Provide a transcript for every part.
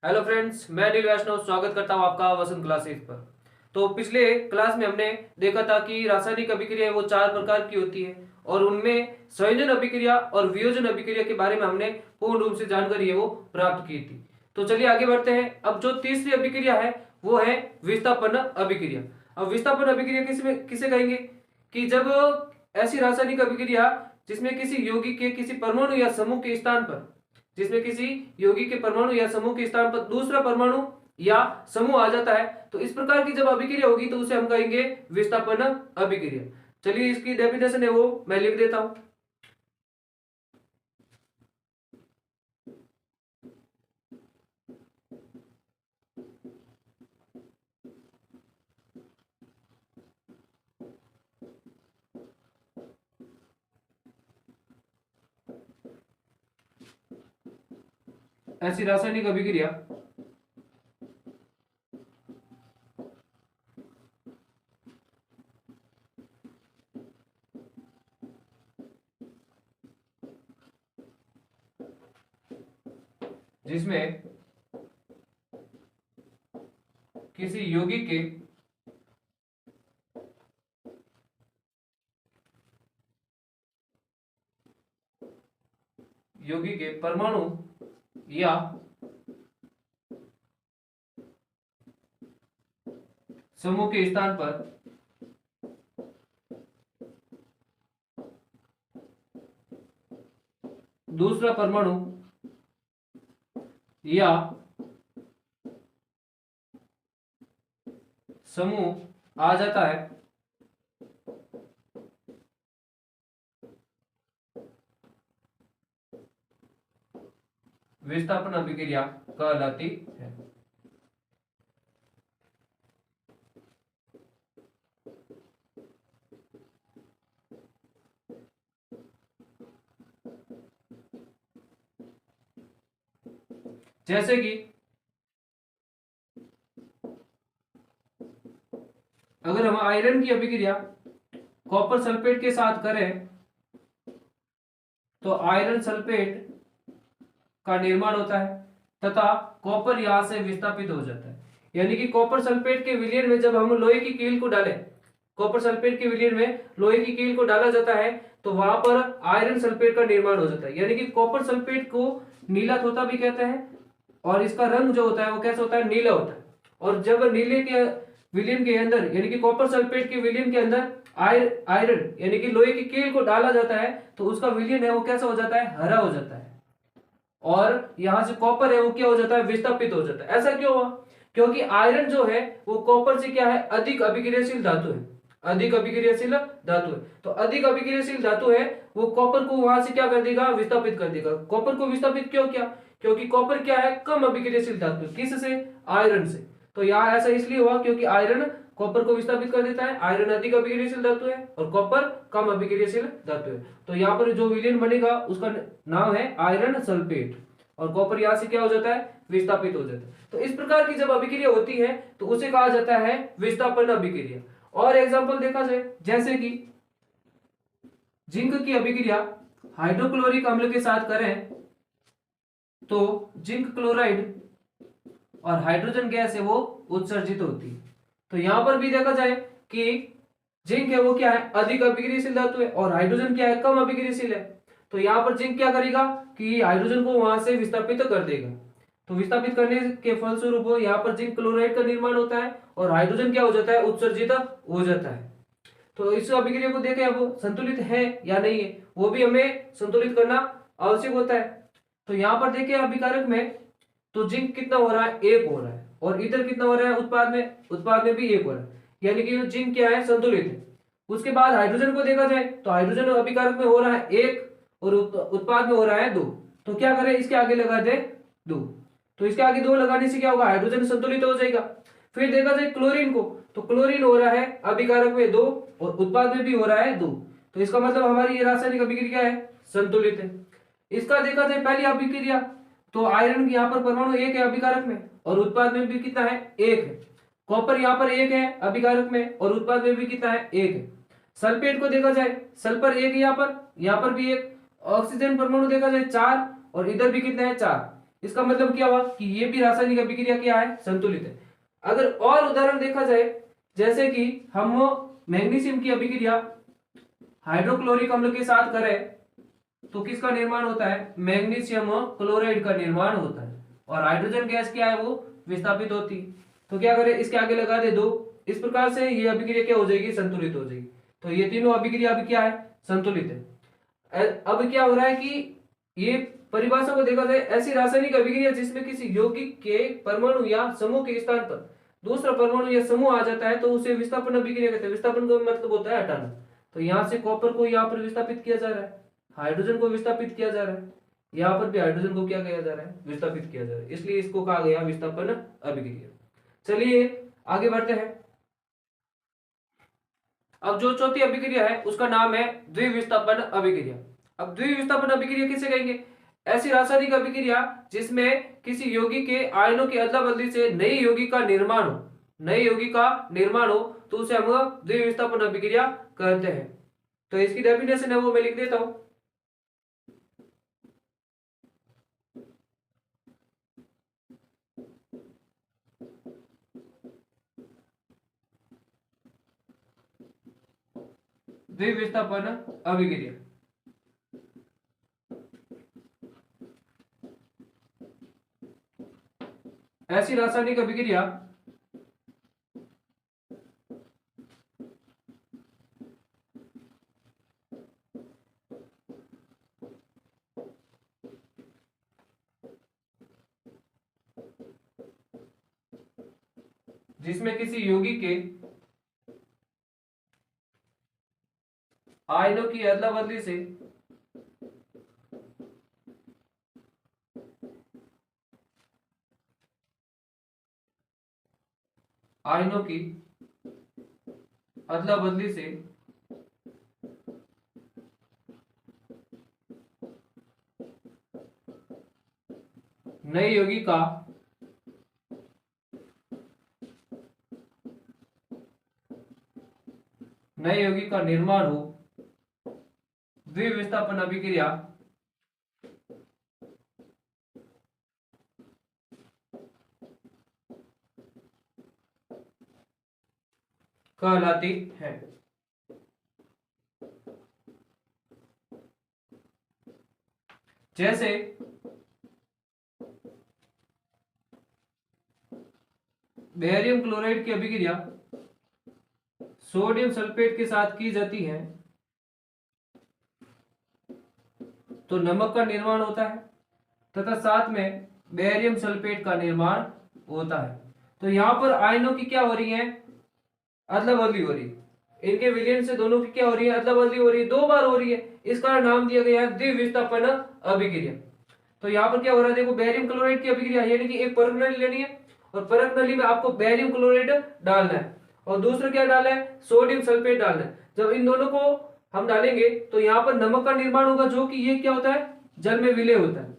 Hello friends, मैं अनिल वैष्णव स्वागत करता हूं आपका वसंत क्लासेस पर। तो पिछले क्लास में हमने देखा था कि रासायनिक अभिक्रिया वो चार प्रकार की होती है और उनमें संयोजन अभिक्रिया और वियोजन अभिक्रिया के बारे में हमने पूर्ण रूप से जानकारी है वो प्राप्त की थी। तो चलिए आगे बढ़ते हैं। अब जो तीसरी अभिक्रिया है वो है विस्थापन अभिक्रिया। अब विस्थापन अभिक्रिया किसे कहेंगे कि जब ऐसी रासायनिक अभिक्रिया जिसमें किसी यौगिक के किसी परमाणु या समूह के स्थान पर जिसमें किसी यौगिक के परमाणु या समूह के स्थान पर दूसरा परमाणु या समूह आ जाता है, तो इस प्रकार की जब अभिक्रिया होगी तो उसे हम कहेंगे विस्थापन अभिक्रिया। चलिए इसकी डेफिनेशन है वो मैं लिख देता हूं। ऐसी रासायनिक अभिक्रिया जिसमें किसी यौगिक के परमाणु या समूह के स्थान पर दूसरा परमाणु या समूह आ जाता है, विस्थापन अभिक्रिया कहलाती है। जैसे कि अगर हम आयरन की अभिक्रिया कॉपर सल्फेट के साथ करें तो आयरन सल्फेट का निर्माण होता है तथा कॉपर यहां से विस्थापित हो जाता है। यानी कि कॉपर सल्फेट के विलयन में जब हम लोहे की कील को डालें, कॉपर सल्फेट के विलयन में लोहे की कील को डाला जाता है तो वहां पर आयरन सल्फेट का निर्माण हो जाता है। यानी कि कॉपर सल्फेट को नीला तोता भी कहते हैं और इसका रंग जो होता है वो कैसा होता है, नीला होता है। और जब नीले के विलयन के अंदर यानी कि कॉपर सल्फेट के विलयन के अंदर आयरन यानी कि लोहे की कील को डाला जाता है तो उसका विलयन है वो कैसा हो जाता है, हरा हो जाता है और यहां से कॉपर है वो क्या हो जाता है, विस्थापित हो जाता है। ऐसा क्यों हुआ? क्योंकि आयरन जो है वो कॉपर से क्या है, अधिक अभिक्रियाशील धातु है, अधिक अभिक्रियाशील धातु है। तो अधिक अभिक्रियाशील धातु है वो कॉपर को वहां से क्या कर देगा, विस्थापित कर देगा। कॉपर को विस्थापित क्यों किया? क्योंकि कॉपर क्या है, कम अभिक्रियाशील धातु है। किससे? आयरन से। तो यहाँ ऐसा इसलिए हुआ क्योंकि आयरन कॉपर को विस्थापित कर देता है। आयरन अधिक अभिक्रियाशील धातु है और कॉपर कम अभिक्रियाशील धातु है। तो यहाँ पर जो विलयन बनेगा उसका नाम है आयरन सल्फेट और कॉपर यहाँ से क्या हो जाता है, विस्थापित हो जाता है। तो इस प्रकार की जब अभिक्रिया होती है तो उसे कहा जाता है विस्थापन अभिक्रिया। और एग्जांपल देखा जाए जैसे कि जिंक की अभिक्रिया हाइड्रोक्लोरिक अम्ल के साथ करें तो जिंक क्लोराइड और हाइड्रोजन गैस है वो उत्सर्जित होती है। तो यहां पर भी देखा जाए कि जिंक है वो क्या है, अधिक अभिक्रियाशील धातु है और हाइड्रोजन क्या है, कम अभिक्रियाशील है। तो यहां पर जिंक क्या करेगा कि हाइड्रोजन को वहां से विस्थापित कर देगा। तो विस्थापित करने के फलस्वरूप यहाँ पर जिंक क्लोराइड का निर्माण होता है और हाइड्रोजन क्या हो जाता है, उत्सर्जित हो जाता है। तो इस अभिक्रिया को देखें अब संतुलित है या नहीं है वो भी हमें संतुलित करना आवश्यक होता है। तो यहाँ पर देखें अभिकारक में तो जिंक कितना हो रहा है, एक हो रहा है और इधर कितना हो रहा है, उत्पाद में भी एक हो रहा है। यानी कि जिंक क्या है, संतुलित है। उसके बाद हाइड्रोजन को देखा जाए तो हाइड्रोजन अभिकारक में हो रहा है एक और उत्पाद में हो रहा है दो। तो क्या करें, इसके आगे लगा दे दो। तो इसके आगे दो लगाने से क्या होगा, हाइड्रोजन संतुलित हो जाएगा। फिर देखा जाए क्लोरीन को तो क्लोरीन हो रहा है अभिकारक में दो और उत्पाद में भी हो रहा है दो। तो इसका मतलब हमारी ये रासायनिक अभिक्रिया है, संतुलित है। इसका देखा जाए पहली अभिक्रिया तो आयरन यहाँ पर परमाणु एक है अभिकारक में और उत्पाद में भी कितना है, एक है। कॉपर यहाँ पर एक है अभिकारक में और उत्पाद में भी कितना है, एक है। सल्फेट को देखा जाए सल्फर एक है यहाँ पर भी एक। ऑक्सीजन परमाणु देखा जाए चार और इधर भी कितना है, चार। इसका मतलब क्या हुआ कि ये भी रासायनिक अभिक्रिया क्या है, संतुलित है। अगर और उदाहरण देखा जाए, जैसे कि हम मैग्नीशियम की अभिक्रिया हाइड्रोक्लोरिक अम्ल के साथ करें तो किसका निर्माण होता है, मैग्नीशियम क्लोराइड का निर्माण होता है, और हाइड्रोजन गैस क्या है, वो विस्थापित होती है। तो क्या करें, इसके आगे लगा दे 2। इस प्रकार से ये अभिक्रिया क्या हो जाएगी, संतुलित हो जाएगी। तो ये तीनों अभिक्रिया अभी क्या है, संतुलित है। अब क्या हो रहा है कि ये परिभाषा को देखा जाए, ऐसी रासायनिक अभिक्रिया जिसमें किसी यौगिक के परमाणु या समूह के स्थान पर दूसरा परमाणु या समूह आ जाता है तो उसे विस्थापन अभिक्रिया कहते हैं। विस्थापन का मतलब होता है हटाना। तो यहाँ से कॉपर को यहाँ पर विस्थापित किया जा रहा है, हाइड्रोजन को विस्थापित किया जा रहा है, यहाँ पर भी हाइड्रोजन को क्या किया जा रहा है, विस्थापित किया जा रहा है, इसलिए इसको कहा गया विस्थापन अभिक्रिया। चलिए आगे बढ़ते हैं। अब जो चौथी अभिक्रिया है उसका नाम है द्विविस्थापन अभिक्रिया। अब द्विविस्थापन अभिक्रिया किसे कहेंगे, ऐसी रासायनिक अभिक्रिया जिसमें किसी यौगिक के आयनों की अदला बदली से नई यौगिक का निर्माण हो, नए यौगिक का निर्माण हो, तो उसे हम द्विविस्थापन अभिक्रिया कहते हैं। तो इसकी डेफिनेशन है वो मैं लिख देता हूं। द्विविस्थापन अभिक्रिया ऐसी रासायनिक अभिक्रिया जिसमें किसी यौगिक के आयनों की अदला बदली से आयनों की अदला बदली से नए यौगिक का निर्माण हो, द्विविस्थापन अभिक्रिया कहलाती है। जैसे बेरियम क्लोराइड की अभिक्रिया सोडियम सल्फेट के साथ की जाती है तो नमक का निर्माण होता है तथा साथ में बेरियम सल्फेट का निर्माण होता है। तो यहां पर आयनों की क्या हो रही है, अदला बदली हो रही है। इनके विलयन से दोनों की क्या हो रही है, अदला बदली हो रही है, 2 बार हो रही है। इसका नाम दिया गया है द्विविस्थापन अभिक्रिया। तो यहाँ पर क्या हो रहा है, देखो बेरियम क्लोराइड की अभिक्रिया, यानी कि एक परख नली लेनी है और परख नली में आपको बेरियम क्लोराइड डालना है और दूसरा क्या डालना है, सोडियम सल्फेट डालना है। जब इन दोनों को हम डालेंगे तो यहाँ पर नमक का निर्माण होगा, जो कि ये क्या होता है, जल में विलय होता है,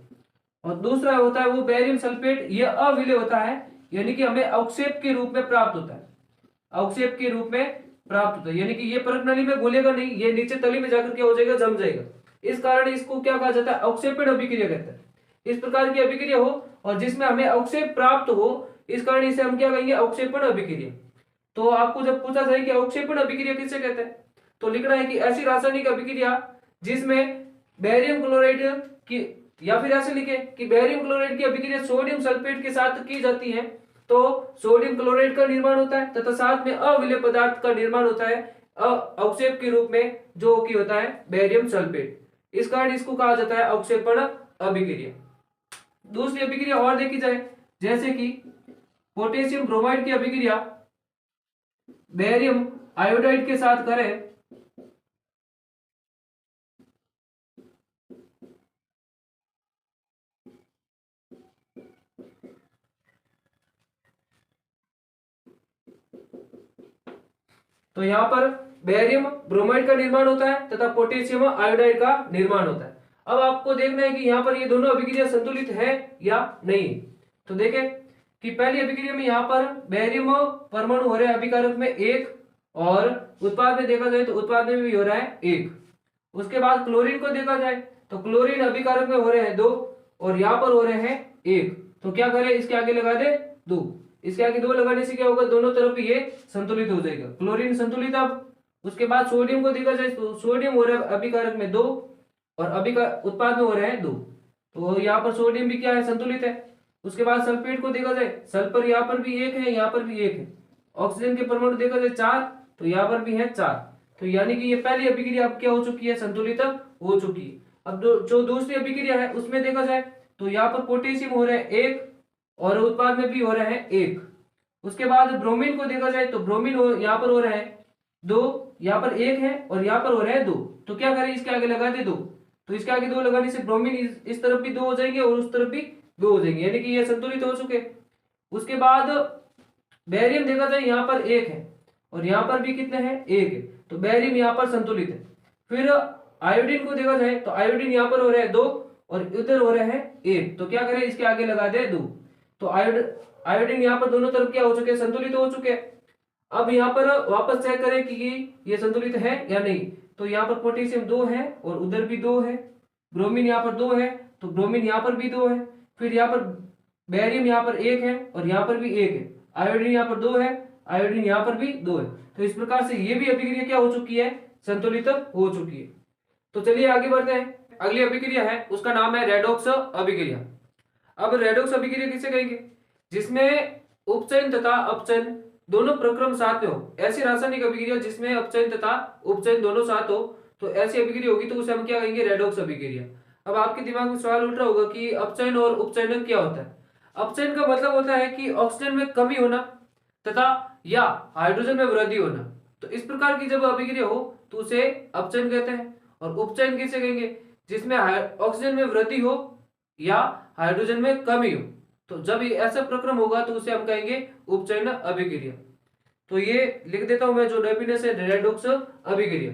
और दूसरा होता है वो बेरियम सल्फेट, ये अविलय होता है, यानी कि हमें अवक्षेप के रूप में प्राप्त होता है, अवक्षेप के रूप में प्राप्त होता है, यानी कि ये परख नली में घुलेगा नहीं, ये नीचे तली में जाकर क्या हो जाएगा, जम जाएगा। इस कारण इसको क्या कहा जाता है, अवक्षेपण अभिक्रिया कहते हैं। इस प्रकार की अभिक्रिया हो और जिसमें हमें अवक्षेप प्राप्त हो, इस कारण इसे हम क्या कहेंगे, अवक्षेपण अभिक्रिया। तो आपको जब पूछा जाए कि अवक्षेपण अभिक्रिया किसे कहते हैं, तो लिखना है कि ऐसी रासायनिक अभिक्रिया जिसमें बेरियम क्लोराइड की, या फिर ऐसे लिखे कि बेरियम क्लोराइड की अभिक्रिया सोडियम सल्फेट के साथ की जाती है तो सोडियम क्लोराइड का निर्माण होता है तथा साथ में अविलय पदार्थ का निर्माण होता है अवक्षेप के रूप में, जो कि होता है बेरियम सल्फेट। इस कारण इसको कहा जाता है अवक्षेपण अभिक्रिया। दूसरी अभिक्रिया और देखी जाए, जैसे कि पोटेशियम ब्रोमाइड की अभिक्रिया बेरियम आयोडाइड के साथ करें तो यहां पर बेरियम ब्रोमाइड का निर्माण होता है तथा पोटेशियम आयोडाइड का निर्माण होता है। अब आपको देखना है कि यहाँ पर ये दोनों अभिक्रिया संतुलित है या नहीं। तो देखें कि पहली अभिक्रिया में यहाँ पर बेरियम परमाणु हो रहे हैं अभिकारक में 1 और उत्पाद में देखा जाए तो उत्पाद में भी हो रहा है 1। उसके बाद क्लोरीन को देखा जाए तो क्लोरीन अभिकारक में हो रहे हैं 2 और यहाँ पर हो रहे हैं 1, तो क्या करें, इसके आगे लगा दे 2। इसके आगे 2 लगाने से क्या होगा, दोनों तरफ ये संतुलित हो जाएगा, क्लोरीन संतुलित। अब उसके बाद सोडियम को देखा जाए तो सोडियम हो रहा है अभिकारक में 2 और अभिकार उत्पाद में हो रहे हैं 2, तो यहाँ पर सोडियम भी क्या है, संतुलित है। उसके बाद सल्फेट को देखा जाए, सल्फर यहाँ पर भी 1 है, यहाँ पर भी 1 है। ऑक्सीजन के परमाणु देखा जाए 4, तो यहाँ पर भी है 4, तो यानी कि ये पहली अभिक्रिया अब क्या हो चुकी है, संतुलित हो चुकी है। अब जो दूसरी अभिक्रिया है उसमें देखा जाए तो यहाँ पर पोटेशियम हो रहा है 1 और उत्पाद में भी हो रहा है 1। उसके बाद ब्रोमीन को देखा जाए तो ब्रोमीन यहाँ पर हो रहा है 2, यहाँ पर 1 है और यहाँ पर हो रहा है 2, तो क्या करें, इसके आगे लगा दे 2, तो इसके आगे 2 लगाने से ब्रोमीन इस तरफ भी 2 हो जाएंगे और उस तरफ भी 2 हो जाएंगे, यानी कि ये संतुलित हो चुके। उसके बाद बेरियम देखा जाए यहाँ पर 1 है और यहाँ पर भी कितने हैं, 1 है, तो बेरियम यहाँ पर संतुलित है। फिर आयोडीन को देखा जाए तो आयोडीन यहाँ पर हो रहा है 2 और इधर हो रहा है 1, तो क्या करें, इसके आगे लगा दे 2, तो आयोडीन यहाँ पर दोनों तरफ क्या हो चुके हैं, संतुलित हो चुके हैं। अब यहाँ पर वापस चेक करें कि ये संतुलित है या नहीं, तो यहाँ पर पोटेशियम 2 है और उधर भी 2 है, ब्रोमीन यहाँ पर 2 है तो ब्रोमीन यहाँ पर भी 2 है, फिर यहाँ पर बेरियम यहाँ पर 1 है और यहाँ पर भी 1 है, आयोडीन यहाँ पर 2 है, आयोडीन यहाँ पर भी 2 है, तो इस प्रकार से ये भी अभिक्रिया क्या हो चुकी है, संतुलित हो चुकी है। तो चलिए आगे बढ़ते हैं। अगली अभिक्रिया है उसका नाम है रेडॉक्स अभिक्रिया। अब रेडॉक्स अभिक्रिया किसे कहेंगे, जिसमें उपचयन तथा अपचयन दोनों प्रक्रम साथ में हो। ऐसी रासायनिक अभिक्रिया जिसमें अपचयन तथा उपचयन दोनों साथ हो, तो ऐसी अभिक्रिया होगी तो उसे हम क्या कहेंगे, रेडॉक्स अभिक्रिया। अब आपके दिमाग में सवाल उठ रहा होगा कि अपचयन और उपचयन क्या होता है। अपचयन का मतलब होता है कि ऑक्सीजन में कमी होना तथा या हाइड्रोजन में वृद्धि होना, तो इस प्रकार की जब अभिक्रिया हो तो उसे अपचयन कहते हैं। और उपचयन किसे कहेंगे, जिसमें ऑक्सीजन में वृद्धि हो या हाइड्रोजन में कमी हो, तो जब ये ऐसा प्रक्रम होगा तो उसे हम कहेंगे उपचयन अभिक्रिया। तो ये लिख देता हूं मैं जो डेफिनेशन है, रेडॉक्स अभिक्रिया।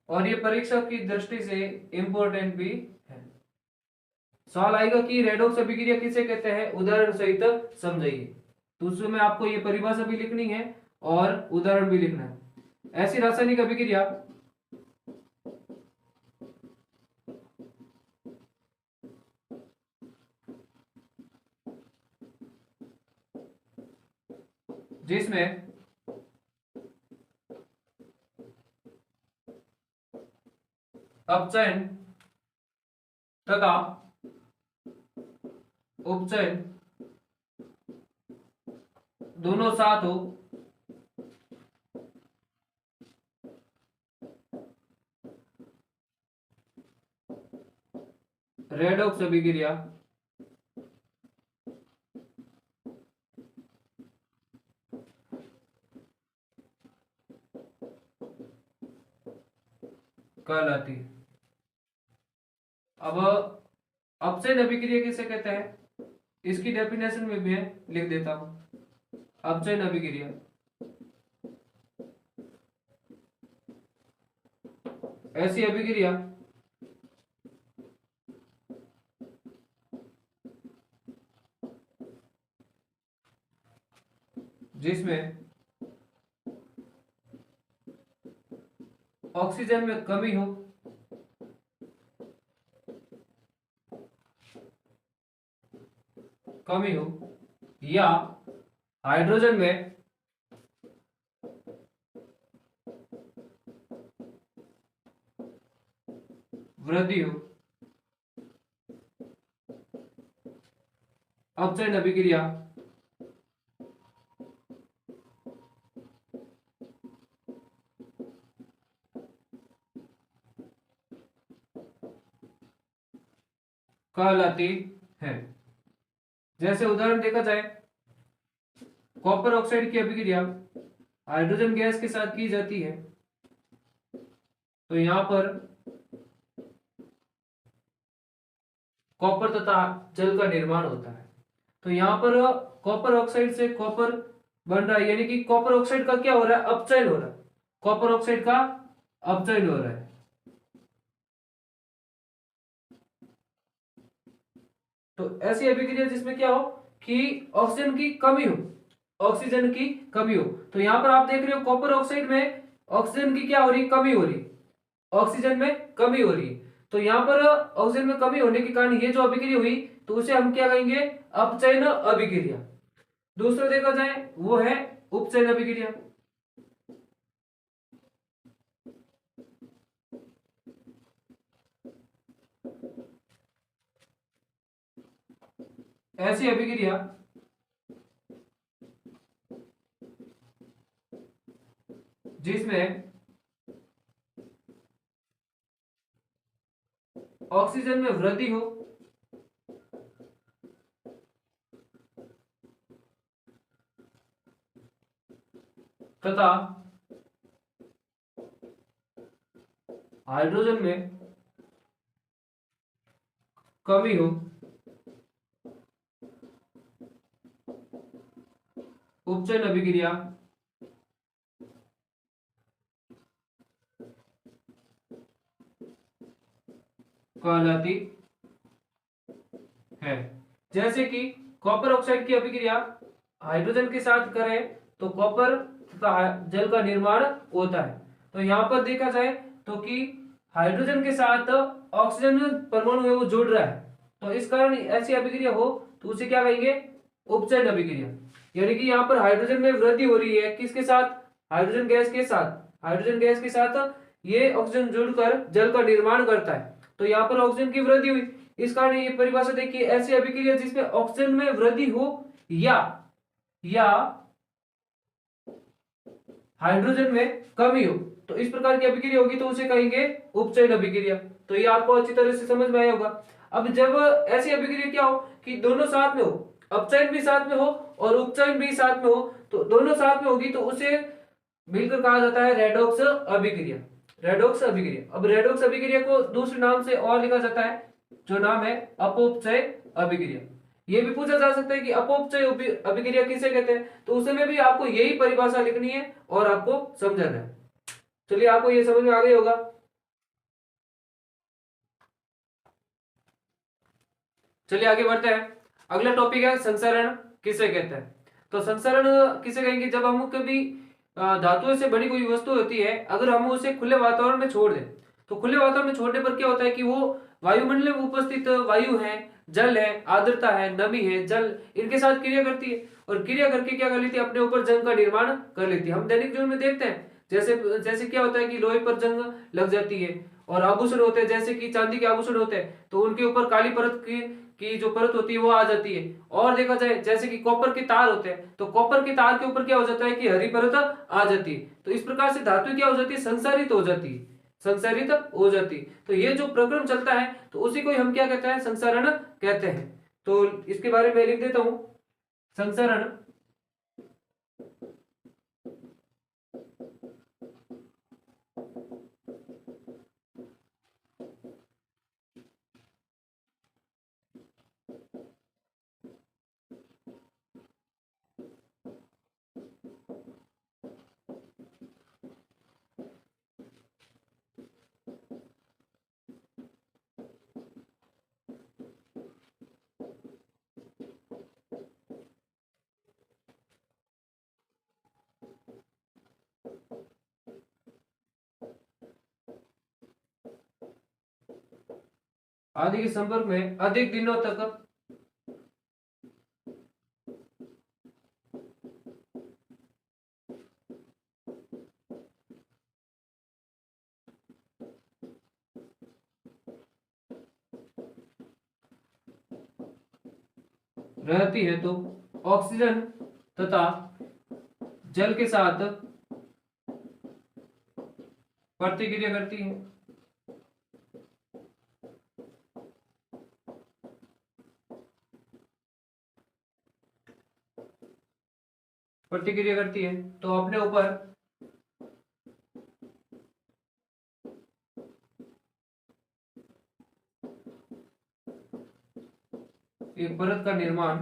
और ये परीक्षा की दृष्टि से इंपॉर्टेंट भी है। सवाल आएगा कि रेडॉक्स अभिक्रिया किसे कहते हैं, उदाहरण सहित समझाइए, तो उसमें आपको ये परिभाषा भी लिखनी है और उदाहरण भी लिखना है। ऐसी रासायनिक अभिक्रिया जिसमें अपचयन तथा उपचयन दोनों साथ हो, रेडॉक्स अभिक्रिया कहलाती है। अब अपचयन अभिक्रिया किसे कहते हैं, इसकी डेफिनेशन में भी लिख देता हूं। अपचयन अभिक्रिया ऐसी अभिक्रिया जिसमें ऑक्सीजन में कमी हो या हाइड्रोजन में वृद्धि हो, अपचयन अभिक्रिया कहलाती है। जैसे उदाहरण देखा जाए, कॉपर ऑक्साइड की अभिक्रिया हाइड्रोजन गैस के साथ की जाती है, तो यहां पर कॉपर तथा जल का निर्माण होता है। तो यहां पर कॉपर ऑक्साइड से कॉपर बन रहा है, यानी कि कॉपर ऑक्साइड का क्या हो रहा है, अपचयन हो रहा है, कॉपर ऑक्साइड का अपचयन हो रहा है। तो ऐसी अभिक्रिया जिसमें क्या हो कि ऑक्सीजन की कमी हो, ऑक्सीजन की कमी हो। तो यहाँ पर आप देख रहे हो कॉपर ऑक्साइड में ऑक्सीजन की क्या हो रही, कमी हो रही, ऑक्सीजन में कमी हो रही है। तो यहाँ पर ऑक्सीजन में कमी होने के कारण ये जो अभिक्रिया हुई तो उसे हम क्या कहेंगे, अपचयन अभिक्रिया। दूसरा देखा जाए वो है उपचयन अभिक्रिया। ऐसी अभिक्रिया जिसमें ऑक्सीजन में वृद्धि हो तथा हाइड्रोजन में कमी हो, उपचयन अभिक्रिया कहलाती है। जैसे कि कॉपर ऑक्साइड की अभिक्रिया हाइड्रोजन के साथ करें तो कॉपर तथा जल का निर्माण होता है। तो यहाँ पर देखा जाए तो कि हाइड्रोजन के साथ ऑक्सीजन परमाणु है वो जुड़ रहा है, तो इस कारण ऐसी अभिक्रिया हो तो उसे क्या कहेंगे, उपचयन अभिक्रिया। यानी कि यहाँ पर हाइड्रोजन में वृद्धि हो रही है, किसके साथ, हाइड्रोजन गैस के साथ, हाइड्रोजन गैस के साथ ये ऑक्सीजन जुड़कर जल का निर्माण करता है। तो यहाँ पर ऑक्सीजन की वृद्धि हुई, इस कारण ये परिभाषा देखिए, ऐसी अभिक्रिया जिसमें ऑक्सीजन में वृद्धि हो या हाइड्रोजन में कमी हो, तो इस प्रकार की अभिक्रिया होगी तो उसे कहेंगे उपचयन अभिक्रिया। तो ये आपको अच्छी तरह से समझ में आया होगा। अब जब ऐसी अभिक्रिया क्या हो कि दोनों साथ में हो, अपचयन भी साथ में हो और उपचयन भी साथ में हो, तो दोनों साथ में होगी तो उसे मिलकर कहा जाता है रेडॉक्स अभिक्रिया। रेडॉक्स अभिक्रिया, अब रेडॉक्स अभिक्रिया को दूसरे नाम से और लिखा जाता है, जो नाम है अपोपचय अभिक्रिया। ये भी पूछा जा सकता है कि अपोपचय अभिक्रिया किसे कहते हैं, तो उस समय भी आपको यही परिभाषा लिखनी है और आपको समझना है। चलिए आपको ये समझ में आ गया होगा। चलिए आगे बढ़ते हैं। अगला टॉपिक है संसरण किसे कहते हैं। तो संसरण किसे कहेंगे, जब हम कभी धातुओं से बनी कोई वस्तु होती है, अगर हम उसे खुले वातावरण में छोड़ दें, तो खुले वातावरण में छोड़ने पर क्या होता है कि वो वायुमंडल में उपस्थित वायु है, जल है, आर्द्रता है, नमी है, जल, इनके साथ क्रिया करती है और क्रिया करके क्या कर लेती है, अपने ऊपर जंग का निर्माण कर लेती है। हम दैनिक जीवन में देखते हैं, जैसे जैसे क्या होता है कि लोहे पर जंग लग जाती है और आभूषण होते हैं, जैसे कि चांदी के आभूषण होते हैं तो उनके ऊपर काली परत की जो परत होती है वो आ जाती है। और देखा जाए जैसे कि कॉपर के तार होते हैं तो कॉपर के तार के ऊपर क्या हो जाता है कि हरी परत आ जाती है। तो इस प्रकार से धातु क्या हो जाती है, संसारित हो जाती है, संसारित हो जाती है। तो ये जो प्रक्रम चलता है तो उसी को हम क्या कहते हैं, संसरण कहते हैं। तो इसके बारे में लिख देता हूं, संसरण आदि के संपर्क में अधिक दिनों तक रहती है तो ऑक्सीजन तथा जल के साथ प्रतिक्रिया करती है। प्रतिक्रिया करती है तो अपने ऊपर एक परत का निर्माण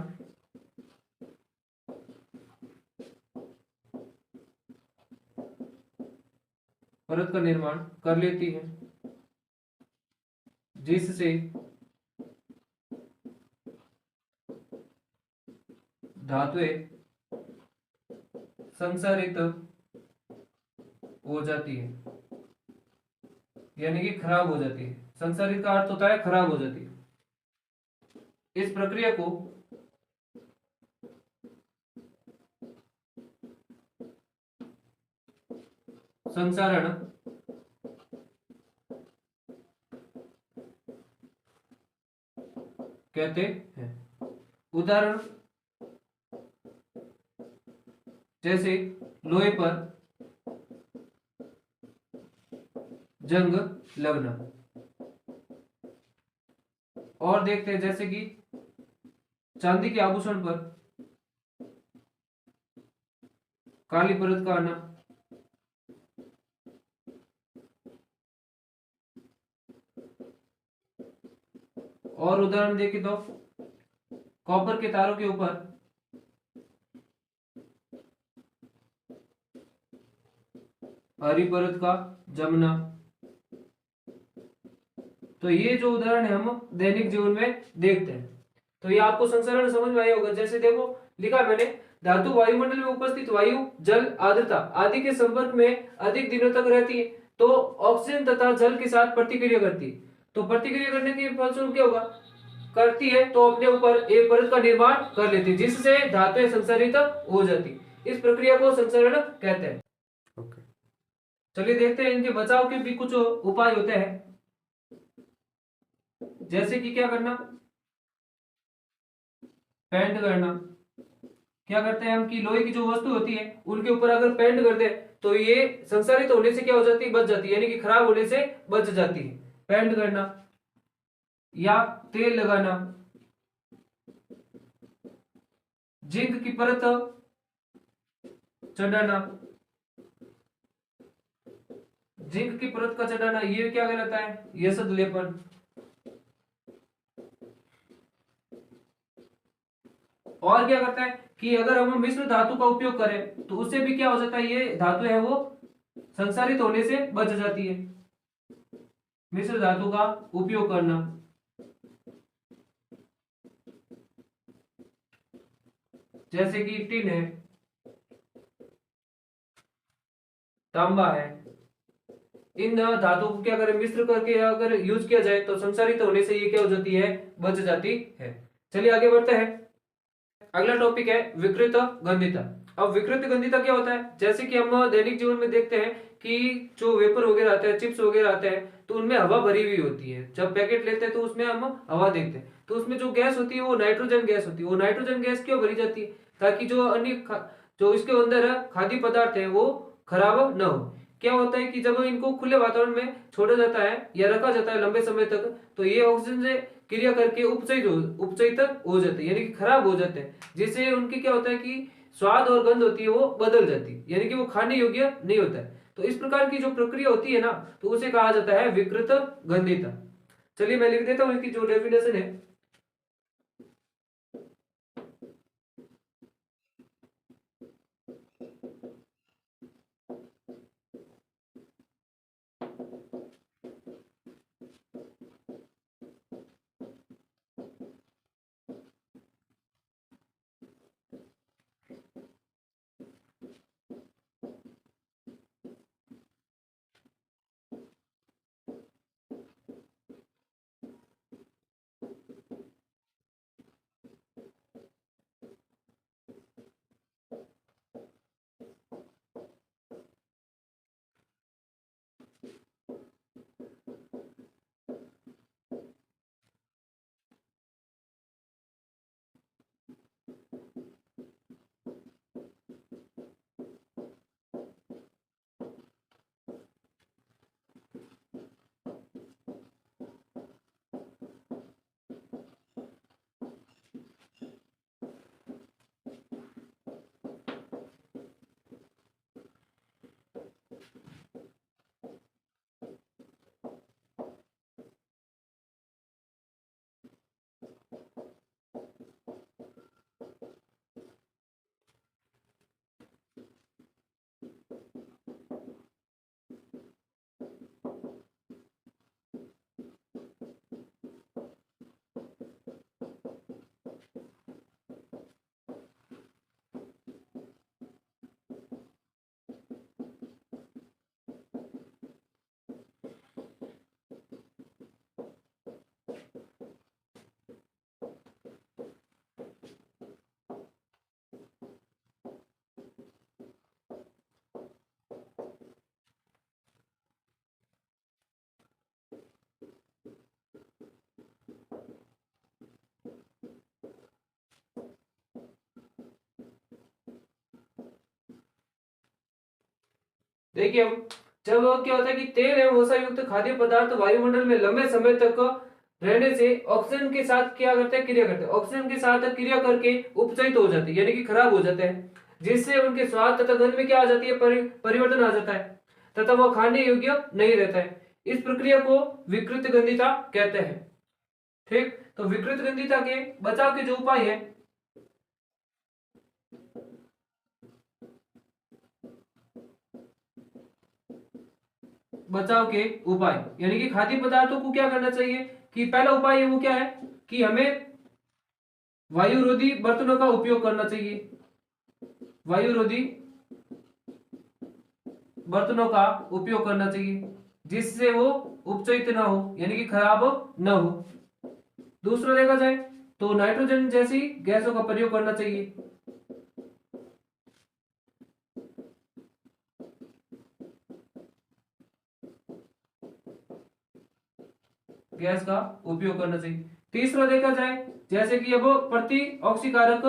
कर लेती है, जिससे धातुएं संसारित हो जाती है, यानी कि खराब हो जाती है। संसारित का अर्थ होता है खराब हो जाती है। इस प्रक्रिया को संसारण कहते हैं। उदाहरण जैसे लोहे पर जंग लगना। और देखते हैं जैसे कि चांदी के आभूषण पर काली परत का आना। और उदाहरण देखें तो कॉपर के तारों के ऊपर हरी परत का जमना। तो ये जो उदाहरण है हम दैनिक जीवन में देखते हैं। तो ये आपको संसारण समझ में आया होगा। जैसे देखो लिखा मैंने, धातु वायुमंडल में उपस्थित वायु, जल, आर्द्रता आदि के संपर्क में अधिक दिनों तक रहती है तो ऑक्सीजन तथा जल के साथ प्रतिक्रिया करती है। तो प्रतिक्रिया करने के फलस्वरूप क्या होगा, करती है तो अपने ऊपर एक परत का निर्माण कर लेती है जिससे धातुएं संसारित हो जाती। इस प्रक्रिया को संसारण कहते हैं। ओके। चलिए देखते हैं इनके बचाव के भी कुछ उपाय होते हैं। जैसे कि क्या करना, पेंट करना। क्या करते हैं हम कि लोहे की जो वस्तु होती है उनके ऊपर अगर पेंट कर दे तो ये संसारित होने से क्या हो जाती है, बच जाती है, यानी कि खराब होने से बच जाती है। पेंट करना या तेल लगाना, जिंक की परत चढ़ाना। जिंक की परत का चढ़ाना ये क्या कहलाता है, यसद लेपन। और क्या करता है कि अगर हम मिश्र धातु का उपयोग करें तो उससे भी क्या हो जाता है, ये धातु है वो संसारित होने से बच जाती है। मिश्र धातु का उपयोग करना, जैसे कि टिन है, तांबा है, इन धातुओं को क्या करें, मिश्र करके अगर यूज किया जाए तो संसारित होने से ये क्या हो जाती है, बच जाती है। चलिए आगे बढ़ते हैं। अगला टॉपिक है विकृत गंधिता। अब विकृत गंधिता क्या होता है, जैसे कि हम दैनिक जीवन में देखते हैं कि जो वेपर वगैरह आते हैं, चिप्स वगैरह आते हैं तो उनमें हवा भरी हुई होती है। जब पैकेट लेते हैं तो उसमें हम हवा देखते हैं तो उसमें जो गैस होती है वो नाइट्रोजन गैस होती है। वो नाइट्रोजन गैस क्यों भरी जाती है, ताकि जो अन्य जो इसके अंदर खाद्य पदार्थ है वो खराब न हो। क्या होता है कि जब इनको खुले वातावरण में छोड़ा जाता है या रखा जाता है लंबे समय तक तो ये ऑक्सीजन से क्रिया करके उपचयित हो जाते हैं, यानी कि खराब हो जाते हैं, जिससे उनकी क्या होता है कि स्वाद और गंध होती है वो बदल जाती है, यानी कि वो खाने योग्य नहीं होता है। तो इस प्रकार की जो प्रक्रिया होती है ना तो उसे कहा जाता है विकृत गंधिता। चलिए मैं लिख देता हूं इसकी जो डेफिनेशन है। देखिए हम जब क्या होता है कि तेल एवं वसा युक्त खाद्य पदार्थ वायुमंडल में लंबे समय तक रहने से ऑक्सीजन के साथ क्या करते हैं, क्रिया करते हैं। ऑक्सीजन के साथ क्रिया करके उपचयित हो जाते हैं, यानी कि खराब हो जाते हैं, जिससे उनके स्वाद तथा गंध में क्या आ जाती है, परिवर्तन आ जाता है तथा वह खाने योग्य नहीं रहता है। इस प्रक्रिया को विकृत गंधिता कहते हैं। ठीक, तो विकृत गंधिता के बचाव के जो उपाय है, बचाव के उपाय यानी कि खाद्य पदार्थों को क्या करना चाहिए कि पहला उपाय है वो क्या है कि हमें वायुरोधी बर्तनों का उपयोग करना चाहिए। वायुरोधी बर्तनों का उपयोग करना चाहिए जिससे वो उपचयित ना हो, यानी कि खराब ना हो। दूसरा देखा जाए तो नाइट्रोजन जैसी गैसों का प्रयोग करना चाहिए। गैस का उपयोग करना चाहिए। तीसरा देखा जाए जैसे कि अब प्रति ऑक्सीकारक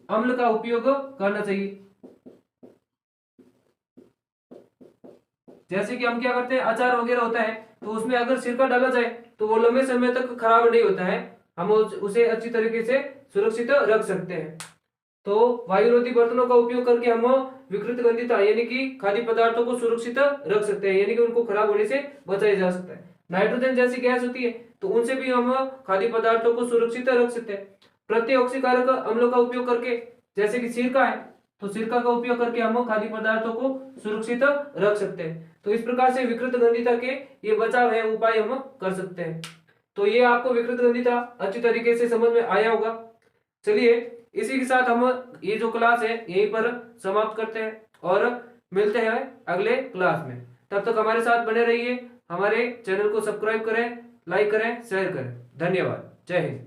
अम्ल का उपयोग करना चाहिए। जैसे कि हम क्या करते हैं, अचार वगैरह होता है तो उसमें अगर सिरका डाला जाए तो वो लंबे समय तक खराब नहीं होता है, हम उसे अच्छी तरीके से सुरक्षित रख सकते हैं। तो वायुरोधी बर्तनों का उपयोग करके हम विकृत गंधिता यानी कि खाद्य पदार्थों को सुरक्षित रख सकते हैं, यानी कि उनको खराब होने से बचाया जा सकता है। नाइट्रोजन जैसी गैस होती है तो उनसे भी हम खाद्य पदार्थों को सुरक्षित रख सकते हैं। प्रतिऑक्सीकारक अम्लों का उपयोग करके, जैसे कि सिरका है तो सिरका का उपयोग करके हम खाद्य पदार्थों को सुरक्षित रख सकते हैं। तो इस प्रकार से विकृत गंधिता के ये बचाव है उपाय हम कर सकते हैं। तो ये आपको विकृत गंधिता अच्छी तरीके से समझ में आया होगा। चलिए इसी के साथ हम ये जो क्लास है यहीं पर समाप्त करते हैं और मिलते हैं अगले क्लास में। तब तक हमारे साथ बने रहिए, हमारे चैनल को सब्सक्राइब करें, लाइक करें, शेयर करें। धन्यवाद। जय हिंद।